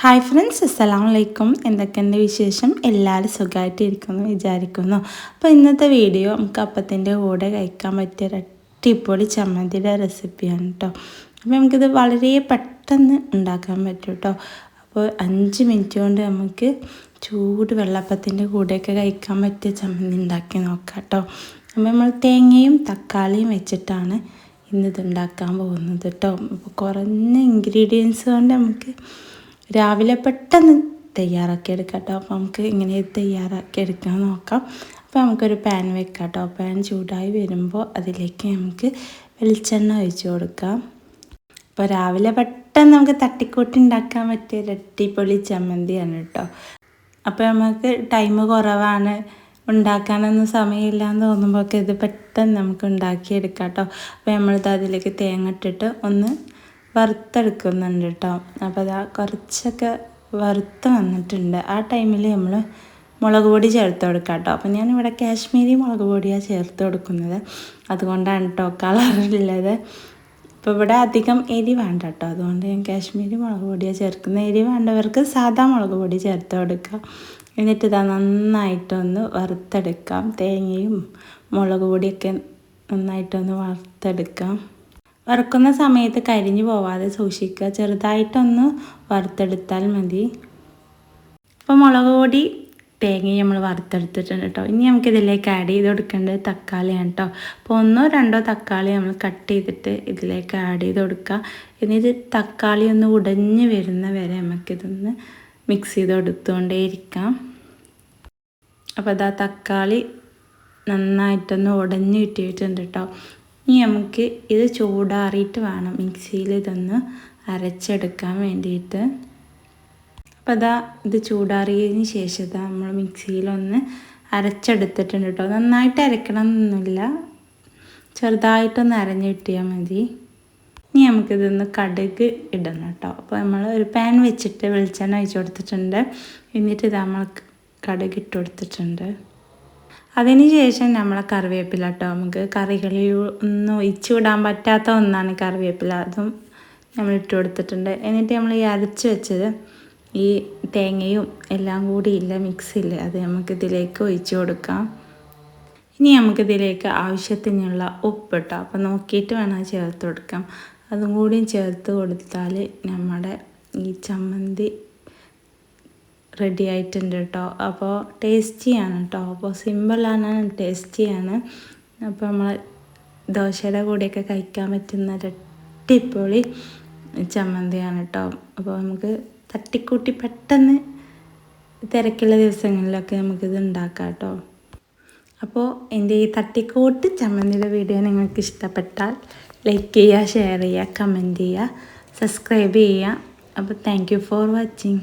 Hi friends, അസ്സലാമു അലൈക്കും. എന്തൊക്കെയുണ്ട് വിശേഷം? എല്ലാവരും സുഖമായിട്ടിരിക്കുന്നു വിചാരിക്കുന്നു. അപ്പോൾ ഇന്നത്തെ വീഡിയോ നമുക്ക് അപ്പത്തിൻ്റെ കൂടെ കഴിക്കാൻ പറ്റിയ ഒരു അടിപൊളി ചമ്മന്തിയുടെ റെസിപ്പിയാണ് കേട്ടോ. അപ്പോൾ നമുക്കിത് വളരെ പെട്ടെന്ന് ഉണ്ടാക്കാൻ പറ്റും കേട്ടോ. അപ്പോൾ 5 മിനിറ്റ് കൊണ്ട് നമുക്ക് ചൂട് വെള്ളപ്പത്തിൻ്റെ കൂടെയൊക്കെ കഴിക്കാൻ പറ്റിയ ചമ്മന്തി ഉണ്ടാക്കി നോക്കാം കേട്ടോ. അപ്പോൾ നമ്മൾ തേങ്ങയും തക്കാളിയും വെച്ചിട്ടാണ് ഇന്നിത് ഉണ്ടാക്കാൻ പോകുന്നത് കേട്ടോ. അപ്പോൾ കുറഞ്ഞ ഇൻഗ്രീഡിയൻസ് കൊണ്ട് നമുക്ക് രാവിലെ പെട്ടെന്ന് തയ്യാറാക്കി എടുക്കാം കേട്ടോ. അപ്പോൾ നമുക്ക് ഇങ്ങനെ തയ്യാറാക്കി എടുക്കാൻ നോക്കാം. അപ്പോൾ നമുക്കൊരു പാൻ വെക്കാം കേട്ടോ. പാൻ ചൂടായി വരുമ്പോൾ അതിലേക്ക് നമുക്ക് വെളിച്ചെണ്ണ ഒഴിച്ച് കൊടുക്കാം. അപ്പോൾ രാവിലെ പെട്ടെന്ന് നമുക്ക് തട്ടിക്കൂട്ടി ഉണ്ടാക്കാൻ പറ്റിയ അടിപൊളി ചമ്മന്തിയാണ് കേട്ടോ. അപ്പോൾ നമുക്ക് ടൈം കുറവാണ്, ഉണ്ടാക്കാനൊന്നും സമയമില്ല എന്ന് തോന്നുമ്പോഴൊക്കെ ഇത് പെട്ടെന്ന് നമുക്ക് ഉണ്ടാക്കിയെടുക്കാം കേട്ടോ. അപ്പോൾ നമ്മളിത് അതിലേക്ക് തേങ്ങ ഇട്ടിട്ട് ഒന്ന് വറുത്തെടുക്കുന്നുണ്ട് കേട്ടോ. അപ്പോൾ അതാ കുറച്ചൊക്കെ വറുത്ത് വന്നിട്ടുണ്ട്. ആ ടൈമിൽ നമ്മൾ മുളക് പൊടി ചേർത്ത് കൊടുക്കാം കേട്ടോ. അപ്പോൾ ഞാനിവിടെ കാശ്മീരി മുളക് പൊടിയാണ് ചേർത്ത് കൊടുക്കുന്നത്, അതുകൊണ്ടാണ് കേട്ടോ കളറുള്ളത്. ഇപ്പോൾ ഇവിടെ അധികം എരി വേണ്ട കേട്ടോ, അതുകൊണ്ട് ഞാൻ കാശ്മീരി മുളക് പൊടിയാണ് ചേർക്കുന്നത്. എരി വേണ്ടവർക്ക് സാധാ മുളക് പൊടി ചേർത്ത് കൊടുക്കാം. എന്നിട്ട് ഇതാ നന്നായിട്ടൊന്ന് വറുത്തെടുക്കാം. തേങ്ങയും മുളക് പൊടിയൊക്കെ നന്നായിട്ടൊന്ന് വറുത്തെടുക്കാം. വറുക്കുന്ന സമയത്ത് കരിഞ്ഞു പോവാതെ സൂക്ഷിക്കുക, ചെറുതായിട്ടൊന്ന് വറുത്തെടുത്താൽ മതി. അപ്പോൾ മുളക് പൊടി തേങ്ങയും നമ്മൾ വറുത്തെടുത്തിട്ടുണ്ട് കേട്ടോ. ഇനി നമുക്കിതിലേക്ക് ആഡ് ചെയ്ത് കൊടുക്കേണ്ടത് തക്കാളിയാണ് കേട്ടോ. അപ്പോൾ 1-2 തക്കാളി നമ്മൾ കട്ട് ചെയ്തിട്ട് ഇതിലേക്ക് ആഡ് ചെയ്ത് കൊടുക്കുക. എന്നിട്ട് തക്കാളി ഒന്ന് ഉടഞ്ഞ് വരുന്ന വരെ നമുക്കിതൊന്ന് മിക്സ് ചെയ്ത് കൊടുത്തുകൊണ്ടേയിരിക്കാം. അപ്പോൾ അതാ തക്കാളി നന്നായിട്ടൊന്ന് ഉടഞ്ഞ് കിട്ടിയിട്ടുണ്ട് കേട്ടോ. ഇനി നമുക്ക് ഇത് ചൂടാറിയിട്ട് വേണം മിക്സിയിൽ ഇതൊന്ന് അരച്ചെടുക്കാൻ വേണ്ടിയിട്ട്. അപ്പോൾ അതാ ഇത് ചൂടാറിയതിന് ശേഷം ഇതാ നമ്മൾ മിക്സിയിലൊന്ന് അരച്ചെടുത്തിട്ടുണ്ട് കേട്ടോ. നന്നായിട്ട് അരക്കണം എന്നൊന്നുമില്ല, ചെറുതായിട്ടൊന്ന് അരഞ്ഞ് കിട്ടിയാൽ മതി. ഇനി നമുക്കിതൊന്ന് കടുക് ഇടണം കേട്ടോ. അപ്പോൾ നമ്മൾ ഒരു പാൻ വെച്ചിട്ട് വെളിച്ചെണ്ണ ഒഴിച്ച് കൊടുത്തിട്ടുണ്ട്. എന്നിട്ട് ഇത് നമ്മൾ കടുക് ഇട്ട് കൊടുത്തിട്ടുണ്ട്. അതിന് ശേഷം നമ്മളെ കറിവേപ്പില കേട്ടോ. നമുക്ക് കറികളിൽ ഒന്നും ഒഴിച്ച് വിടാൻ പറ്റാത്ത ഒന്നാണ് കറിവേപ്പില, അതും നമ്മൾ ഇട്ട് കൊടുത്തിട്ടുണ്ട്. എന്നിട്ട് നമ്മൾ ഈ അരച്ച് വെച്ചത് ഈ തേങ്ങയും എല്ലാം കൂടി ഇല്ല മിക്സില്ല, അത് നമുക്കിതിലേക്ക് ഒഴിച്ച് കൊടുക്കാം. ഇനി നമുക്കിതിലേക്ക് ആവശ്യത്തിനുള്ള ഉപ്പ് ഇട്ടോ. അപ്പോൾ നോക്കിയിട്ട് വേണം ചേർത്ത് കൊടുക്കാം. അതും കൂടിയും ചേർത്ത് കൊടുത്താൽ നമ്മുടെ ഈ ചമ്മന്തി റെഡി ആയിട്ടുണ്ട് കേട്ടോ. അപ്പോൾ ടേസ്റ്റിയാണ് കേട്ടോ. അപ്പോൾ സിമ്പിളാണ്, ടേസ്റ്റിയാണ്. അപ്പോൾ നമ്മൾ ദോശയുടെ കൂടെയൊക്കെ കഴിക്കാൻ പറ്റുന്ന അടിപൊളി ചമ്മന്തിയാണ് കേട്ടോ. അപ്പോൾ നമുക്ക് തട്ടിക്കൂട്ടി പെട്ടെന്ന് തിരക്കുള്ള ദിവസങ്ങളിലൊക്കെ നമുക്കിത് ഉണ്ടാക്കാം കേട്ടോ. അപ്പോൾ എൻ്റെ ഈ തട്ടിക്കൂട്ട് ചമ്മന്തിയുടെ വീഡിയോ നിങ്ങൾക്ക് ഇഷ്ടപ്പെട്ടാൽ ലൈക്ക് ചെയ്യുക, ഷെയർ ചെയ്യുക, കമൻറ്റ് ചെയ്യുക, സബ്സ്ക്രൈബ് ചെയ്യുക. അപ്പോൾ താങ്ക് യു ഫോർ വാച്ചിങ്.